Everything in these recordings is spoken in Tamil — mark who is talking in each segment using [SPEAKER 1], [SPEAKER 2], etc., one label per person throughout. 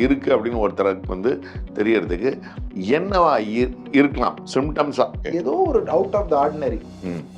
[SPEAKER 1] இருக்கு அப்படின்னு ஒருத்தருக்கு வந்து தெரியறதுக்கு என்னவா இருக்கலாம் சிம்டம்ஸா?
[SPEAKER 2] ஏதோ ஒரு அவுட் ஆஃப் த ஆர்டினரி.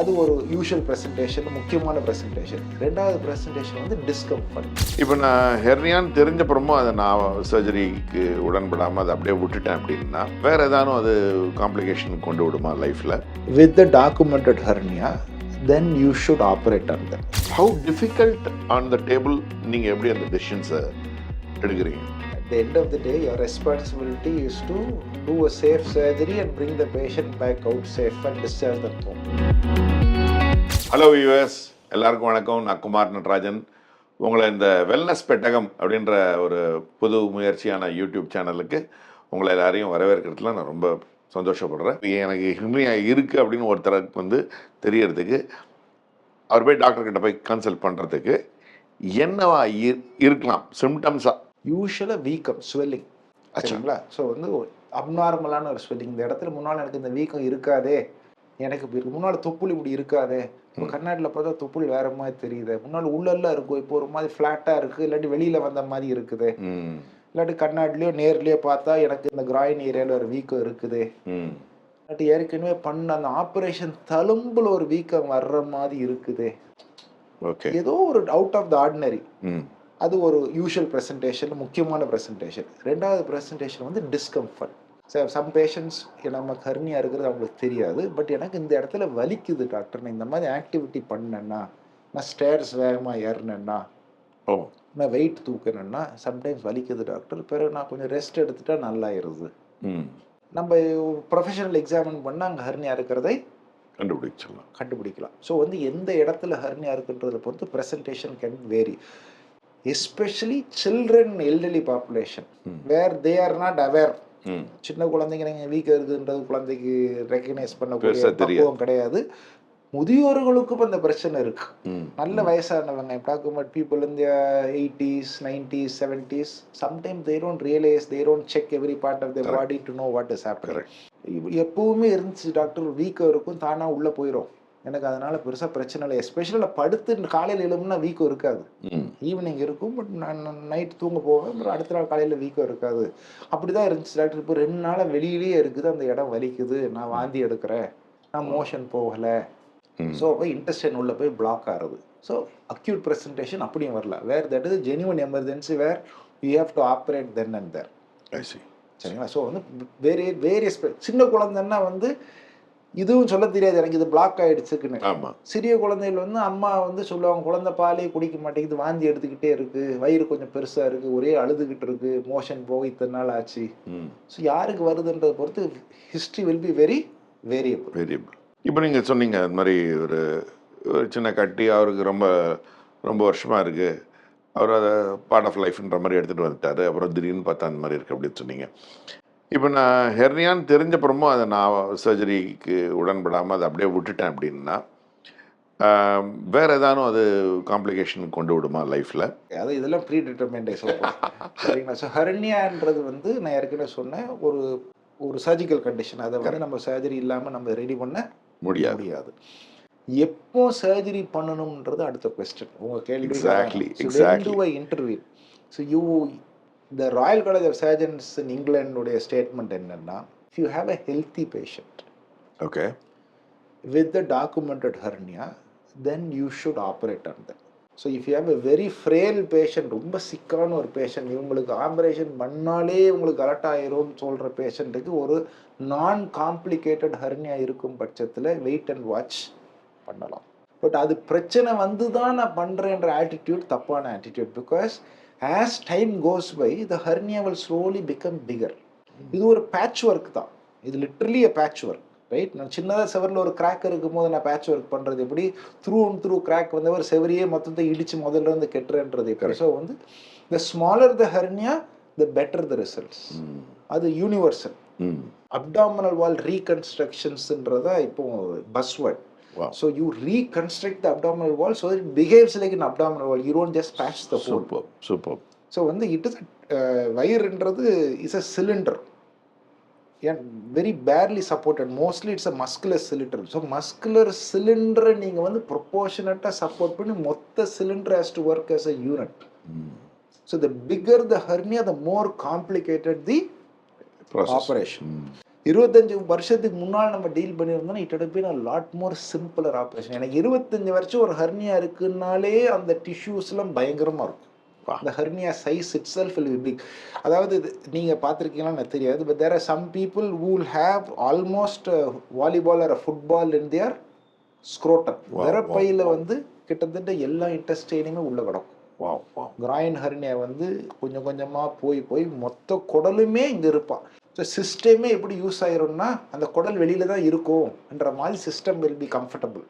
[SPEAKER 2] அது ஒரு யூஷுவல் ப்ரெசன்டேஷன், முக்கியமான ப்ரெசன்டேஷன். ரெண்டாவது ப்ரெசன்டேஷன் வந்து டிஸ்கம்ஃபர்ட்.
[SPEAKER 1] இப்போ நான் ஹெர்னியான்னு தெரிஞ்சப்புறமும் அதை நான் சர்ஜரிக்கு உடன்படாமல் அதை அப்படியே விட்டுட்டேன் அப்படின்னா வேற ஏதாவது அது காம்ப்ளிகேஷன் கொண்டு விடுமா லைஃப்ல?
[SPEAKER 2] With the documented hernia then you should operate on them.
[SPEAKER 1] How difficult on the table நீங்கள் எப்படி அந்த டெசிஷன்ஸை எடுக்கிறீங்க?
[SPEAKER 2] At the end of the day, your responsibility is to do a safe surgery and bring the patient back out safe and discharge them home.
[SPEAKER 1] Hello viewers, எல்லாருக்கும் வணக்கம். நான் குமார் நடராஜன். உங்களை இந்த வெல்னஸ் பெட்டகம் அப்படின்ற ஒரு புது முயற்சியான யூடியூப் சேனலுக்கு உங்களை எல்லாரையும் வரவேற்கிறதுல நான் ரொம்ப சந்தோஷப்படுறேன். எனக்கு ஹிர்னியா இருக்குது அப்படின்னு ஒருத்தருக்கு வந்து தெரியறதுக்கு அவர் போய் டாக்டர்கிட்ட போய் கன்சல்ட் பண்ணுறதுக்கு என்னவா இருக்கலாம் சிம்டம்ஸா?
[SPEAKER 2] யூஷுவலாக வீக்கம், ஸ்வெல்லிங். சரிங்களா? ஸோ வந்து அப்நார்மலான ஒரு ஸ்வெல்லிங். இந்த இடத்துல முன்னால் எனக்கு இந்த வீக்கம் இருக்காதே, எனக்கு முன்னால் தொப்புள் இப்படி இருக்காதே, இப்போ கண்ணாடியில் பார்த்தா தொப்புள் வேற மாதிரி தெரியுது, முன்னால் உள்ளெல்லாம் இருக்கும், இப்போ ஒரு மாதிரி ஃப்ளாட்டாக இருக்குது, இல்லாட்டி வெளியில் வந்த மாதிரி இருக்குது, இல்லாட்டி கண்ணாடிலையோ நேர்லேயோ பார்த்தா எனக்கு இந்த கிராயின் ஏரியாவில் ஒரு வீக்கம் இருக்குது, இல்லாட்டி ஏற்கனவே பண்ண அந்த ஆப்ரேஷன் தழும்புல ஒரு வீக்கம் வர்ற மாதிரி இருக்குது.
[SPEAKER 1] ஓகே, ஏதோ
[SPEAKER 2] ஒரு அவுட் ஆஃப் த ஆர்டினரி. அது ஒரு யூஷுவல் ப்ரெசன்டேஷன், முக்கியமான ப்ரெசன்டேஷன். ரெண்டாவது ப்ரெசன்டேஷன் வந்து டிஸ்கம்ஃபர்ட். சம் பேஷண்ட்ஸ் நமக்கு ஹெர்னியா இருக்கிறது அவங்களுக்கு தெரியாது, பட் எனக்கு இந்த இடத்துல வலிக்குது டாக்டர், நான் இந்த மாதிரி ஆக்டிவிட்டி பண்ணேன்னா, நான் ஸ்டேர்ஸ் வேகமாக ஏறினேன்னா, நான் வெயிட் தூக்கினேன்னா சம்டைம்ஸ் வலிக்குது டாக்டர், பிறகு நான் கொஞ்சம் ரெஸ்ட் எடுத்துட்டா நல்லாயிருது. நம்ம ப்ரொஃபஷனல் எக்ஸாமின் பண்ணால் அங்கே ஹெர்னியா இருக்கிறதை கண்டுபிடிக்கலாம். ஸோ வந்து எந்த இடத்துல ஹெர்னியா இருக்குன்றதை பொறுத்து presentation can vary, especially children, elderly population where they are not aware. சின்ன குழந்தைங்க நீங்கள் வீக் இருக்குன்றது குழந்தைக்கு ரெக்கக்னைஸ் பண்ணக்கூடிய பக்குவம் கிடையாது. முதியோர்களுக்கும் அந்த பிரச்சனை இருக்கு. நல்ல வயசானவங்க, talking about people in the 80s, 90s, 70s, sometimes they don't realize, they don't check every part of their body to know what is happening. எப்பவுமே இருந்துச்சு டாக்டர், வீக்கம் இருக்கும், தானா உள்ள போயிடும், எனக்கு அதனால பெருசாக பிரச்சனை இல்லை. எஸ்பெஷலாக படுத்து காலையில் எழும்புனா வீக்கம் இருக்காது, ஈவினிங் இருக்கும், பட் நான் நைட் தூங்க போவேன், அப்புறம் அடுத்த நாள் காலையில் வீக்கம் இருக்காது. அப்படி தான் இருந்துச்சு டாக்டர். இப்போ 2 நாளாக வெளியிலேயே இருக்குது, அந்த இடம் வலிக்குது, நான் வாந்தி எடுக்கிறேன், நான் மோஷன் போகலை, ஸோ போய் இன்டெஸ்டைன் உள்ள போய் பிளாக் ஆகுது. ஸோ அக்யூட் ப்ரெசன்டேஷன் அப்படியும் வரல. Where that is genuine emergency where you have to operate then and there. சரிங்களா? ஸோ வந்து வேரியஸ் சின்ன குழந்தைன்னா வந்து இதுவும் சொல்ல தெரியாது எனக்கு இது பிளாக் ஆகிடுச்சுக்குன்னு. சிறிய குழந்தைகள் வந்து அம்மா வந்து சொல்லுவாங்க, குழந்தை பாலே குடிக்க மாட்டேங்குது, வாந்தி எடுத்துக்கிட்டே இருக்குது, வயிறு கொஞ்சம் பெருசாக இருக்குது, ஒரே அழுதுகிட்டு இருக்குது, மோஷன் போக இத்தனை நாள் ஆச்சு. ஸோ யாருக்கு வருதுன்றதை பொறுத்து history will be very variable.
[SPEAKER 1] இப்போ நீங்கள் சொன்னீங்க அது மாதிரி ஒரு சின்ன கட்டி அவருக்கு ரொம்ப ரொம்ப வருஷமாக இருக்குது, அவர் அதை பார்ட் ஆஃப் லைஃப்ன்ற மாதிரி எடுத்துகிட்டு வந்துட்டார், அப்புறம் திடீர்னு பார்த்தா அந்த மாதிரி இருக்குது அப்படின்னு சொன்னீங்க. இப்போ நான் ஹெர்னியான்னு தெரிஞ்சப்புறமும் அதை நான் சர்ஜரிக்கு உடன்படாமல் அதை அப்படியே விட்டுட்டேன் அப்படின்னா வேற ஏதாவது அது காம்ப்ளிகேஷன் கொண்டு விடுமா லைஃப்பில்?
[SPEAKER 2] அதாவது இதெல்லாம் ப்ரீ டிட்டர்மைண்டேஷன். சரிங்களா? ஸோ ஹெர்னியான்றது வந்து நான் ஏற்கனவே சொன்னேன், ஒரு சர்ஜிக்கல் கண்டிஷன். அதை வந்து நம்ம சர்ஜரி இல்லாமல் நம்ம ரெடி பண்ண முடியாது. எப்போ சர்ஜரி பண்ணணும்ன்றது அடுத்த கொஸ்டின். உங்கள் கேள்வி interview. So the royal college of surgeons in இங்கிலாந்துடைய ஸ்டேட்மெண்ட் என்னன்னா, if you have a healthy patient
[SPEAKER 1] okay
[SPEAKER 2] with the documented hernia then you should operate on that. So if you have a very frail patient, ரொம்ப சிக்கான ஒரு பேஷண்ட், இவங்களுக்கு ஆப்ரேஷன் பண்ணாலே இவங்களுக்கு அலர்ட் ஆயிரும்னு சொல்கிற பேஷண்ட்டுக்கு ஒரு நான் காம்ப்ளிகேட்டட் ஹெர்னியா இருக்கும் பட்சத்தில் வெயிட் அண்ட் வாட்ச் பண்ணலாம். பட் அது பிரச்சனை வந்து தான் நான் பண்ணுறேன்ற ஆட்டிடியூட் தப்பான attitude. Because as time goes by the hernia will slowly become bigger. இது ஒரு பேட்ச் ஒர்க் தான், இது literally a patch work. Right? நான் சின்னதாக செவரில் ஒரு கிராக் இருக்கும் போது நான் பேட்ச் ஒர்க் பண்ணுறது எப்படி, த்ரூ கிராக் வந்தவர் செவரியே மொத்தத்தை இடித்து முதல்ல இருந்து கெட்டுறன்றது எப்படி. ஸோ வந்து the smaller the hernia the better the results. அது யூனிவர்சல். அப்டாமினல் வால் ரீகன்ஸ்ட்ரக்ஷன்ஸ்ன்றதா இப்போ buzzword. So you reconstruct the abdominal wall so that it behaves like an abdominal wall. You don't just patch the hole.
[SPEAKER 1] Superb.
[SPEAKER 2] So வந்து it is வயிறுன்றது is a cylinder. And very barely supported. Mostly it's a muscular cylinder. So muscular cylinder நீங்கள் வந்து proportionate support பண்ணி மொத்த cylinder has to work as a unit. So the bigger the hernia the more complicated the
[SPEAKER 1] process.
[SPEAKER 2] Operation. 25 வருஷத்துக்கு முன்னால் நம்ம டீல் பண்ணியிருந்தோம்னா it would been a lot more simpler operation. எனக்கு 25 வருஷம் ஒரு ஹெர்னியா இருக்குன்னாலே அந்த டிஷ்யூஸ்லாம் பயங்கரமாக இருக்கும். the hernia size itself will be big. அதாவது நீங்கள் பார்த்துருக்கீங்களான்னு எனக்கு தெரியாது, but there are some people who will have almost a volleyball or a football in their scrotum. விரப்பையில் வந்து கிட்டத்தட்ட எல்லா இன்டெஸ்டைனுமே உள்ள கிடக்கும். கிராயின் ஹெர்னியா வந்து கொஞ்சம் கொஞ்சமாக போய் போய் மொத்த குடலுமே இங்கே இருப்பான். ஸோ சிஸ்டமே எப்படி யூஸ் ஆயிரும்னா அந்த குடல் வெளியில் தான் இருக்கும்ன்ற மாதிரி சிஸ்டம் வில் பி கம்ஃபர்டபுள்.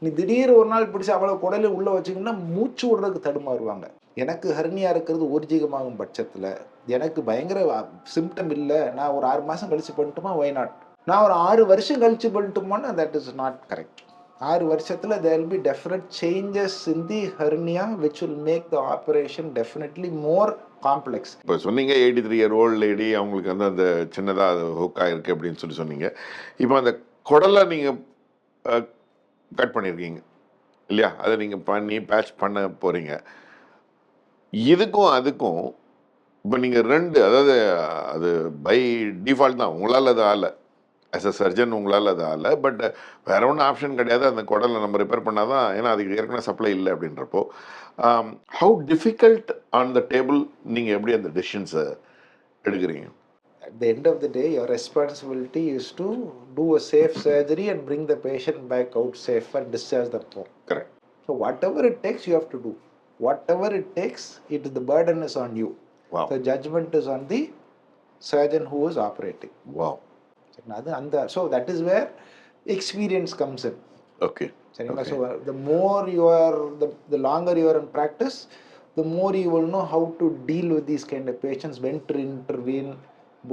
[SPEAKER 2] நீ திடீர் ஒரு நாள் பிடிச்சி அவ்வளோ குடலை உள்ளே வச்சிங்கன்னா மூச்சு விடுறதுக்கு தடுமாறுவாங்க. எனக்கு ஹெர்னியா இருக்கிறது ஊர்ஜிகமாகும் பட்சத்தில் எனக்கு பயங்கர சிம்டம் இல்லை, நான் ஒரு 6 மாதம் கழிச்சு பண்ணிட்டுமா, ஒய் நாட்? நான் ஒரு 6 வருஷம் கழிச்சு பண்ணிட்டுமான்னா தட் இஸ் நாட் கரெக்ட். 6 வருஷத்தில் there will be definite changes in the hernia which will make the operation definitely more complex.
[SPEAKER 1] இப்போ சொன்னீங்க 83-year-old லேடி, அவங்களுக்கு வந்து அந்த சின்னதாக அது ஹுக் ஆகிருக்கு அப்படின்னு சொன்னீங்க. இப்போ அந்த குடலை நீங்கள் கட் பண்ணியிருக்கீங்க இல்லையா, அதை நீங்கள் பண்ணி பேட்ச் பண்ண போகிறீங்க. இதுக்கும் அதுக்கும் இப்போ நீங்கள் 2, அதாவது அது பை டிஃபால்ட் தான், உங்களால் அது ஆகலை, ஆஸ் அ சர்ஜன் உங்களால் அது ஆகலை, பட் வேற ஒன்றும் ஆப்ஷன் கிடையாது, அந்த குடலை நம்ம ரிப்பேர் பண்ணால் தான், ஏன்னா அதுக்கு ஏற்கனவே சப்ளை இல்லை அப்படின்றப்போ how difficult on the table நீங்கள் எப்படி அந்த டெசிஷன்ஸை எடுக்கிறீங்க?
[SPEAKER 2] At the end of the day, your responsibility is to do a safe surgery and bring the patient back out safe and discharge them home.
[SPEAKER 1] Correct.
[SPEAKER 2] So whatever it takes, you have to do. Whatever it takes, the burden is on you.
[SPEAKER 1] Wow.
[SPEAKER 2] The judgment is on the surgeon who is operating.
[SPEAKER 1] Wow.
[SPEAKER 2] So that is where experience comes in.
[SPEAKER 1] Okay.
[SPEAKER 2] So the more you are, the longer you are in practice, the more you will know how to deal with these kind of patients, when to intervene,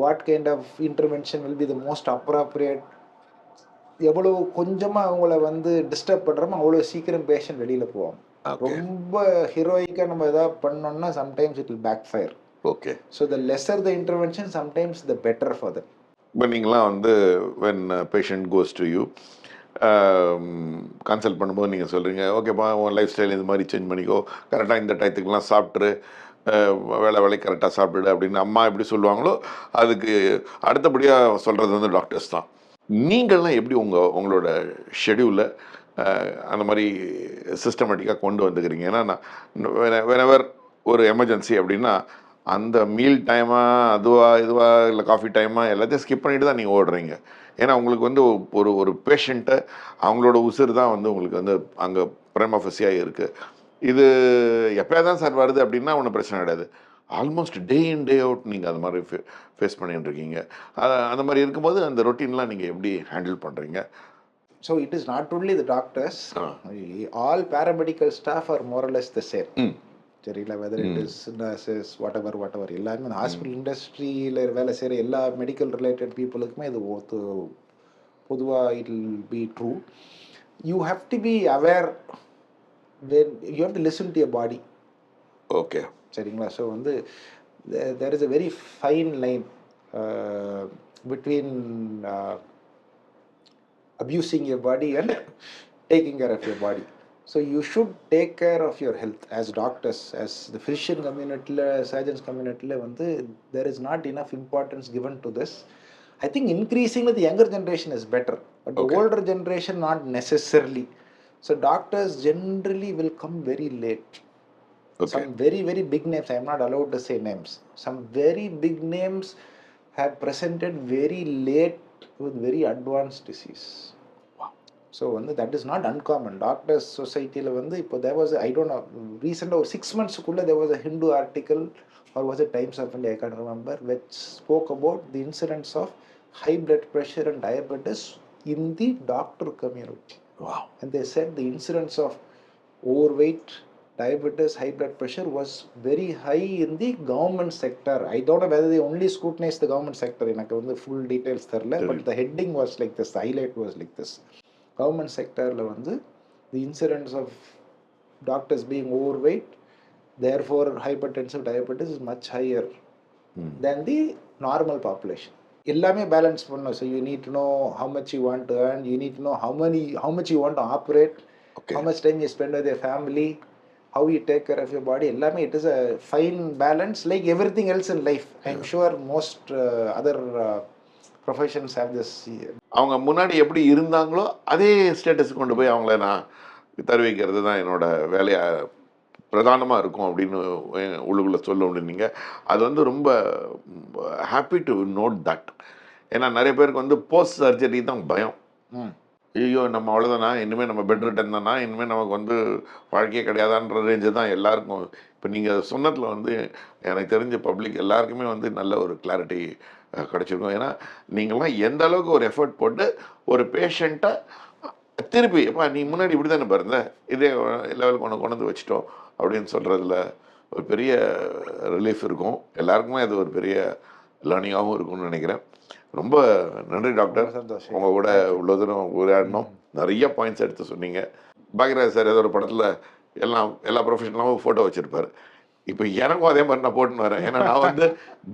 [SPEAKER 2] what kind of intervention will be the most appropriate. எவ்வளோ கொஞ்சமாக அவங்கள வந்து டிஸ்டர்ப் பண்ணுறோமோ அவ்வளோ சீக்கிரம் பேஷண்ட் வெளியில் போவோம். ரொம்ப ஹீரோயிக்காக நம்ம எதாவது பண்ணோம்னா sometimes it will backfire.
[SPEAKER 1] Okay.
[SPEAKER 2] So the lesser the intervention sometimes the better for that.
[SPEAKER 1] இப்போ நீங்களாம் வந்து when patient goes to you consult பண்ணும்போது நீங்கள் சொல்கிறீங்க, ஓகேப்பா உன் லைஃப் ஸ்டைல் இது மாதிரி சேஞ்ச் பண்ணிக்கோ, கரெக்டாக இந்த டயத்துக்குலாம் சாப்பிட்ரு, வேலை கரெக்டாக சாப்பிடு அப்படின்னு அம்மா எப்படி சொல்லுவாங்களோ அதுக்கு அடுத்தபடியாக சொல்கிறது வந்து டாக்டர்ஸ் தான். நீங்கள்லாம் எப்படி உங்களோட ஷெடியூலில் அந்த மாதிரி சிஸ்டமேட்டிக்காக கொண்டு வந்துக்கிறீங்க? ஏன்னா நான் வெனவர் ஒரு எமர்ஜென்சி அப்படின்னா அந்த மீல் டைமாக இதுவா இல்லை காஃபி டைமாக எல்லாத்தையும் ஸ்கிப் பண்ணிட்டு தான் நீங்கள் ஓடுறீங்க. ஏன்னா உங்களுக்கு வந்து ஒரு பேஷண்ட்டை அவங்களோட உசுறு தான் வந்து உங்களுக்கு வந்து அங்கே பிரைமஃபஸியாக இருக்குது. இது எப்போயா தான் சார் வருது அப்படின்னா ஒன்றும் பிரச்சனை கிடையாது. ஆல்மோஸ்ட் டே இன் டே அவுட் நீங்கள் அது மாதிரி ஃபேஸ் பண்ணிட்டு இருக்கீங்க. அந்த மாதிரி இருக்கும்போது அந்த ரொட்டீன்லாம் நீங்கள் எப்படி ஹேண்டில் பண்ணுறீங்க?
[SPEAKER 2] So it is not only the doctors, all paramedical staff are more or less the same. சரிங்களா, whether it is nurses whatever எல்லாருமே அந்த ஹாஸ்பிட்டல் இண்டஸ்ட்ரியில் வேலை செய்கிற எல்லா மெடிக்கல் ரிலேட்டட் பீப்புளுக்குமே இது பொதுவாக it will be true. You have to be aware, you have to listen to your body.
[SPEAKER 1] Okay.
[SPEAKER 2] சரிங்களா. ஸோ வந்து there is a very fine line between abusing your body and taking care of your body. So you should take care of your health as doctors, as the physician community, surgeons community. There is not enough importance given to this. I think increasingly the younger generation is better, but the older generation not necessarily. So doctors generally will come very late. Some very, very big names, I am not allowed to say names, some very big names have presented very late with very advanced disease. So that is not uncommon. Doctors society இப்போ there was I don't know, recent or 6 months kulla there was a Hindu article or was it Times of India, I can't remember, which spoke about the incidence of high blood pressure and diabetes in the doctor community.
[SPEAKER 1] Wow.
[SPEAKER 2] And they said the incidence of overweight, diabetes, high blood pressure was very high in the government sector. I don't know whether they only scrutinized the government sector, எனக்கு வந்து full details தெரியல, but the heading was like this, the highlight was like this. Government sectorல வந்து the incidence of doctors being overweight, therefore hypertensive diabetes is much higher than the normal population. எல்லாமே பேலன்ஸ் பண்ணணும். So you need to know how much you want to earn, you need to know how much you want to operate, how much time you spend with your family, how you take care of your body எல்லாமே it is a fine balance like everything else in life. I'm sure most other professions have this.
[SPEAKER 1] அவங்க முன்னாடி எப்படி இருந்தாங்களோ அதே ஸ்டேட்டஸ் கொண்டு போய் அவங்கள நான் தருவிக்கிறது தான் என்னோட வேலையாக பிரதானமாக இருக்கும் அப்படின்னு உள்ளுக்குள்ளே சொல்ல முடியுங்க. அது வந்து ரொம்ப ஹாப்பி டு நோட் தட். ஏன்னா நிறைய பேருக்கு வந்து போஸ்ட் சர்ஜரி தான் பயம். ஐயோ நம்ம அவ்வளோதானா, இனிமேல் நம்ம பெட் ரிட்டன் தானா, இனிமேல் நமக்கு வந்து வாழ்க்கையே கிடையாதான்ற ரேஞ்சு தான் எல்லாருக்கும். இப்போ நீங்கள் சொன்னதில் வந்து எனக்கு தெரிஞ்ச பப்ளிக் எல்லாருக்குமே வந்து நல்ல ஒரு கிளாரிட்டி கிடச்சிருக்கும். ஏன்னா நீங்கள்லாம் எந்த அளவுக்கு ஒரு எஃபர்ட் போட்டு ஒரு பேஷண்ட்டை திருப்பி எப்பா நீ முன்னாடி இப்படி தானே பாருந்த, இதே லெவலுக்கு ஒன்று கொண்டு வந்து வச்சிட்டோம் அப்படின்னு சொல்கிறதுல ஒரு பெரிய ரிலீஃப் இருக்கும். எல்லாருக்குமே அது ஒரு பெரிய லேர்னிங்காகவும் இருக்கும்னு நினைக்கிறேன். ரொம்ப நன்றி டாக்டர்.
[SPEAKER 2] சந்தோஷம்.
[SPEAKER 1] உங்கள் கூட இவ்வளோ தூரம் உரையாடணும். நிறைய பாயிண்ட்ஸ் எடுத்து சொன்னீங்க. பாக்யராஜ் சார் ஏதோ ஒரு படத்தில் எல்லா ப்ரொஃபஷனலாகவும் ஃபோட்டோ வச்சுருப்பார். இப்போ எனக்கும் அதே மாதிரி நான் போட்டுன்னு வரேன். ஏன்னா நான் வந்து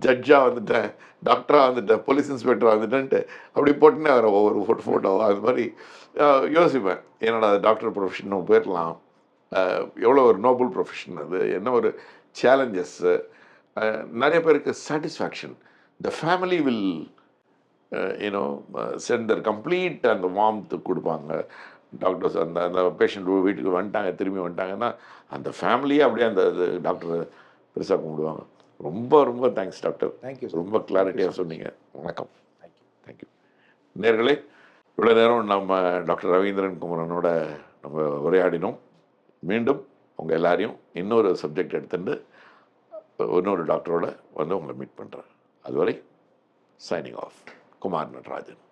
[SPEAKER 1] ஜட்ஜாக வந்துட்டேன், டாக்டராக வந்துட்டேன், போலீஸ் இன்ஸ்பெக்டராக வந்துட்டேன்ட்டு அப்படி போட்டுன்னே வரேன் ஒவ்வொரு ஃபோட்டோவோ. அது மாதிரி யோசிப்பேன், என்னோட டாக்டர் ப்ரொஃபஷனும் போயிடலாம், எவ்வளோ ஒரு நோபல் ப்ரொஃபஷன் அது, என்ன ஒரு சேலஞ்சஸ்ஸு, நிறைய பேருக்கு satisfaction. The family will centre complete அந்த வார்ம்த் கொடுப்பாங்க டாக்டர்ஸ். அந்த பேஷண்ட் வீட்டுக்கு வந்துட்டாங்க, திரும்பி வந்துட்டாங்கன்னா அந்த ஃபேமிலியே அப்படியே அந்த டாக்டரை பெருசாக கும்பிடுவாங்க. ரொம்ப ரொம்ப தேங்க்ஸ் டாக்டர்.
[SPEAKER 2] தேங்க்யூ.
[SPEAKER 1] ரொம்ப கிளாரிட்டியாக சொன்னீங்க. வணக்கம். தேங்க்யூ. நேர்களே, இவ்வளோ நேரம் நம்ம டாக்டர் ரவீந்திரன் குமரனோட நம்ம உரையாடினோம். மீண்டும் உங்கள் எல்லாரையும் இன்னொரு சப்ஜெக்ட் எடுத்துட்டு இன்னொரு டாக்டரோட வந்து உங்களை மீட் பண்ணுறேன். அதுவரை சைனிங் ஆஃப். குமார் நடராஜன்.